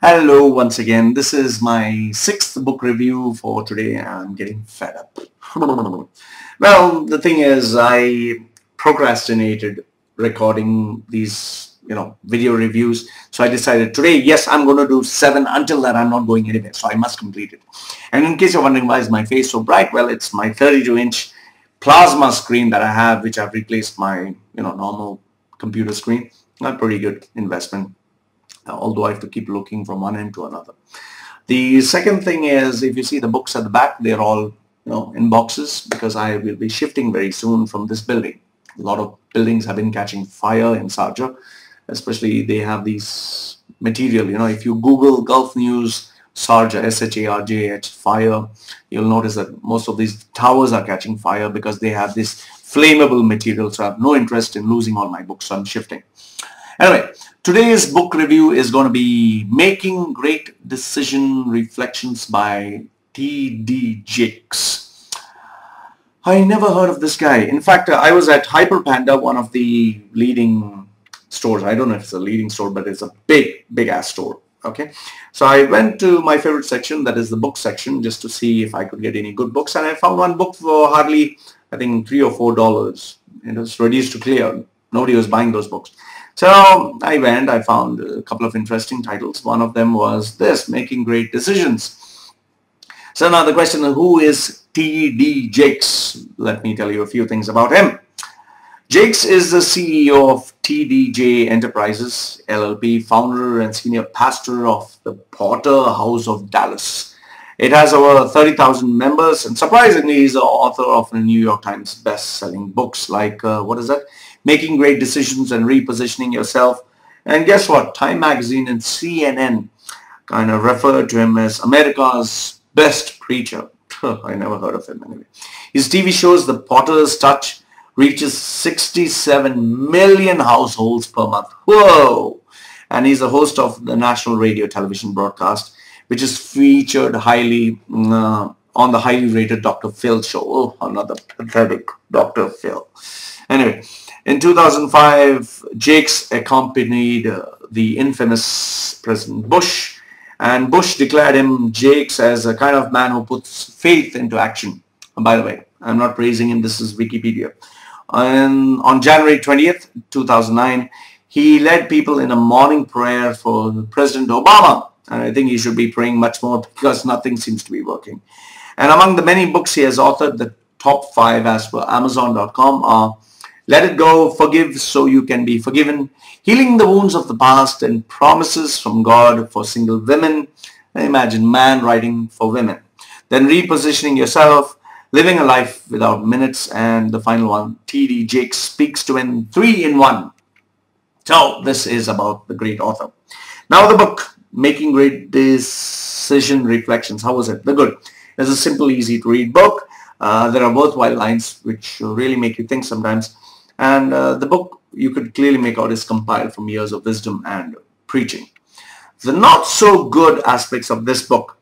Hello once again. This is my sixth book review for today and I'm getting fed up. Well, the thing is I procrastinated recording these, video reviews. So I decided today, yes, I'm going to do 7. Until that, I'm not going anywhere. So I must complete it. And in case you're wondering why is my face so bright, well, it's my 32-inch plasma screen that I have, which I've replaced my, normal computer screen. A pretty good investment. Although I have to keep looking from one end to another. The second thing is, if you see the books at the back, they're all in boxes because I will be shifting very soon from this building. A lot of buildings have been catching fire in Sharjah, especially they have these material, if you Google Gulf News Sharjah, Sharjah fire, you'll notice that most of these towers are catching fire because they have this flammable material. So I have no interest in losing all my books, so I'm shifting. Anyway, today's book review is going to be Making Great Decision Reflections by TDJ. I never heard of this guy. In fact, I was at Hyper-Panda, one of the leading stores. I don't know if it's a leading store, but it's a big ass store. Okay. So I went to my favorite section, that is the book section, just to see if I could get any good books. And I found one book for hardly, I think, $3 or $4. It was reduced to clear. Nobody was buying those books. So I went, I found a couple of interesting titles. One of them was this, Making Great Decisions. So now the question is, who is T.D. Jakes? Let me tell you a few things about him. Jakes is the CEO of TDJ Enterprises, LLP, founder and senior pastor of the Potter House of Dallas. It has over 30,000 members, and surprisingly, he's the author of the New York Times best-selling books like, what is that? Making Great Decisions and Repositioning Yourself. And guess what? Time Magazine and CNN kind of referred to him as America's best preacher. I never heard of him anyway. His TV shows, The Potter's Touch, reaches 67 million households per month. Whoa! And he's the host of the national radio television broadcast, which is featured highly on the highly rated Dr. Phil show. Oh, another pathetic Dr. Phil. Anyway, in 2005, Jakes accompanied the infamous President Bush, and Bush declared him, Jakes, as a kind of man who puts faith into action. And by the way, I'm not praising him, this is Wikipedia. And on January 20th, 2009, he led people in a morning prayer for President Obama. And I think he should be praying much more because nothing seems to be working. And among the many books he has authored, the top 5 as per Amazon.com are Let It Go, Forgive So You Can Be Forgiven, Healing the Wounds of the Past, and Promises from God for Single Women. Imagine man writing for women. Then Repositioning Yourself, Living a Life Without Minutes, and the final one, T.D. Jakes Speaks to Win 3-in-1. So this is about the great author. Now the book, Making Great Decision Reflections. How was it? The good. It's a simple, easy to read book. There are worthwhile lines which really make you think sometimes. And the book, you could clearly make out, is compiled from years of wisdom and preaching. The not so good aspects of this book.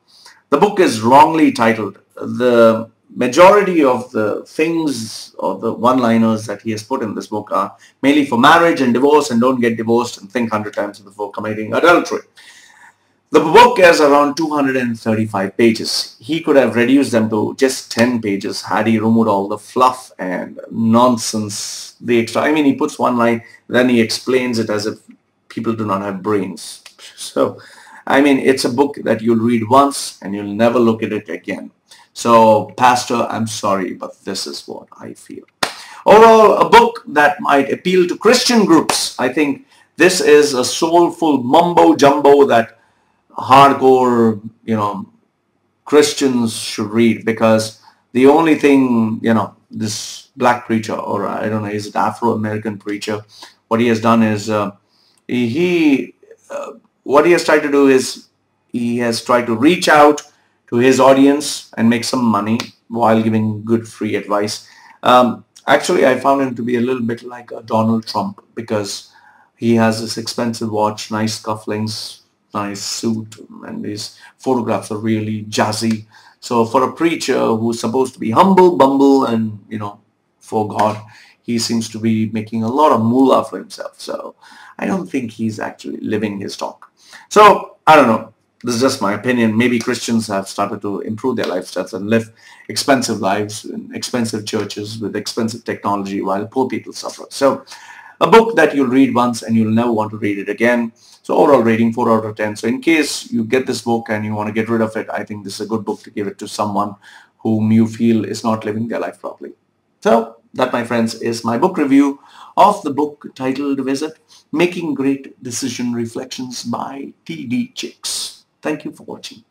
The book is wrongly titled. The majority of the things or the one-liners that he has put in this book are mainly for marriage and divorce, and don't get divorced and think 100 times before committing adultery. The book has around 235 pages. He could have reduced them to just 10 pages had he removed all the fluff and nonsense, the extra. I mean, he puts one line, then he explains it as if people do not have brains. So, I mean, it's a book that you'll read once and you'll never look at it again. So, Pastor, I'm sorry, but this is what I feel. Overall, a book that might appeal to Christian groups. I think this is a soulful mumbo-jumbo that hardcore, Christians should read, because the only thing, this black preacher, or I don't know, is it Afro-American preacher, what he has done is, what he has tried to do is, he has tried to reach out to his audience and make some money while giving good free advice. Actually, I found him to be a little bit like a Donald Trump, because he has this expensive watch, nice cufflinks, nice suit, and his photographs are really jazzy. So for a preacher who's supposed to be humble, bumble, and for God, he seems to be making a lot of moolah for himself. So I don't think he's actually living his talk. So I don't know. This is just my opinion. Maybe Christians have started to improve their lifestyles and live expensive lives in expensive churches with expensive technology while poor people suffer. So a book that you'll read once and you'll never want to read it again. So overall rating 4 out of 10. So in case you get this book and you want to get rid of it, I think this is a good book to give it to someone whom you feel is not living their life properly. So that, my friends, is my book review of the book titled Visit Making Great Decision Reflections by TD Chicks. Thank you for watching.